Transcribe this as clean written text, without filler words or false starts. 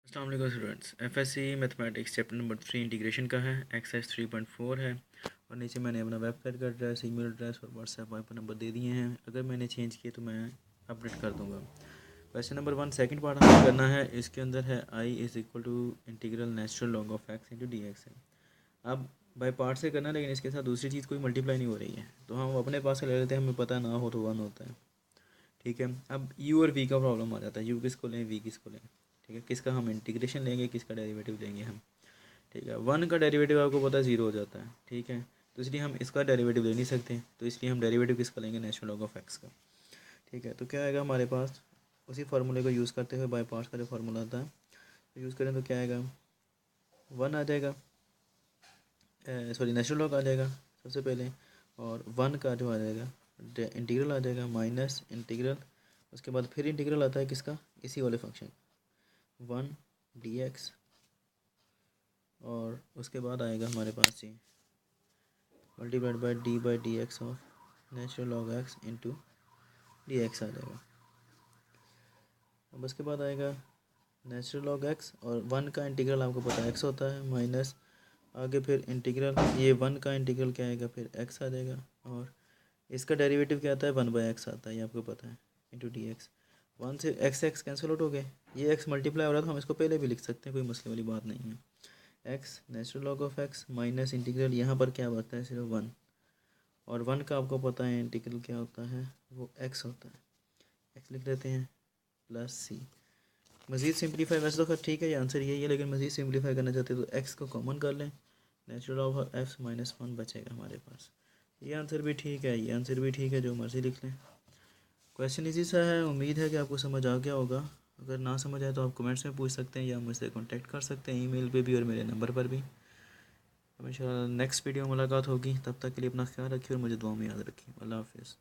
अस्सलाम वालेकुम students. FSc mathematics chapter number 3 integration का है। एक्सरसाइज 3.4 है और नीचे मैंने अपना वेबसाइट का एड्रेस, ईमेल एड्रेस और व्हाट्सएप वाइपर नंबर दे दिए हैं। अगर मैंने चेंज किए तो मैं अपडेट कर दूंगा। क्वेश्चन नंबर 1 सेकंड पार्ट हमें करना है। इसके अंदर है I is equal to integral natural log of x into d x है। अब बाई पार्ट से करना, लेकिन इसके साथ दूसरी चीज़ कोई मल्टीप्लाई नहीं हो रही है, तो हम अपने पास से ले लेते हैं। हमें पता ना हो तो 1 होता है। ठीक है, अब यू और वी का प्रॉब्लम आ जाता है। यू किसको लें, वी किसको लें। ठीक है, किसका हम इंटीग्रेशन लेंगे, किसका डेरिवेटिव लेंगे हम। ठीक है, 1 का डेरिवेटिव आपको पता है 0 हो जाता है। ठीक है, तो इसलिए हम इसका डेरिवेटिव ले नहीं सकते, तो इसलिए हम डेरिवेटिव किसका लेंगे, नेचुरल लॉग ऑफ एक्स का। ठीक है, तो क्या आएगा हमारे पास, उसी फार्मूले को यूज़ करते हुए बाय पार्ट्स का जो फार्मूला आता है तो यूज़ करें तो क्या आएगा, 1 आ जाएगा, सॉरी नेचुरल लॉग आ जाएगा सबसे पहले, और 1 का जो आ जाएगा इंटीग्रल आ जाएगा माइनस इंटीग्रल, उसके बाद फिर इंटीग्रल आता है किसका, इसी वाले फंक्शन 1 dx, और उसके बाद आएगा हमारे पास G multiplied by d x of natural log x into d x आ जाएगा। अब उसके बाद आएगा नेचुरल लॉग एक्स, और 1 का इंटीग्रल आपको पता है एक्स होता है, माइनस आगे फिर इंटीग्रल, ये 1 का इंटीग्रल क्या आएगा, फिर एक्स आ जाएगा, और इसका डेरिवेटिव क्या आता है, 1/x आता है, ये आपको पता है, इंटू डी एक्स। 1 से एक्स एक्स कैंसिल आउट हो गए, ये एक्स मल्टीप्लाई हो रहा था, हम इसको पहले भी लिख सकते हैं, कोई मसले वाली बात नहीं है। X natural log of x minus integral, यहाँ पर क्या बचता है, सिर्फ 1, और 1 का आपको पता है इंटीग्रल क्या होता है, वो एक्स होता है, एक्स लिख लेते हैं प्लस सी। मज़ीद सिंप्लीफाई, वैसे तो खैर ठीक है, ये आंसर यही है, लेकिन मज़ीद सिंप्लीफाई करना चाहते हैं तो एक्स को कॉमन कर लें, नेचुरल ऑफ एक्स माइनस 1 बचेगा हमारे पास। ये आंसर भी ठीक है, ये आंसर भी ठीक है, जो मर्ज़ी लिख लें। क्वेश्चन इजी सा है, उम्मीद है कि आपको समझ आ गया होगा। अगर ना समझ आए तो आप कमेंट्स में पूछ सकते हैं या मुझसे कांटेक्ट कर सकते हैं ईमेल पे भी और मेरे नंबर पर भी। अब इंशाल्लाह नेक्स्ट वीडियो में मुलाकात होगी, तब तक के लिए अपना ख्याल रखिए और मुझे दुआ में याद रखिए। अल्लाह हाफ़िज़।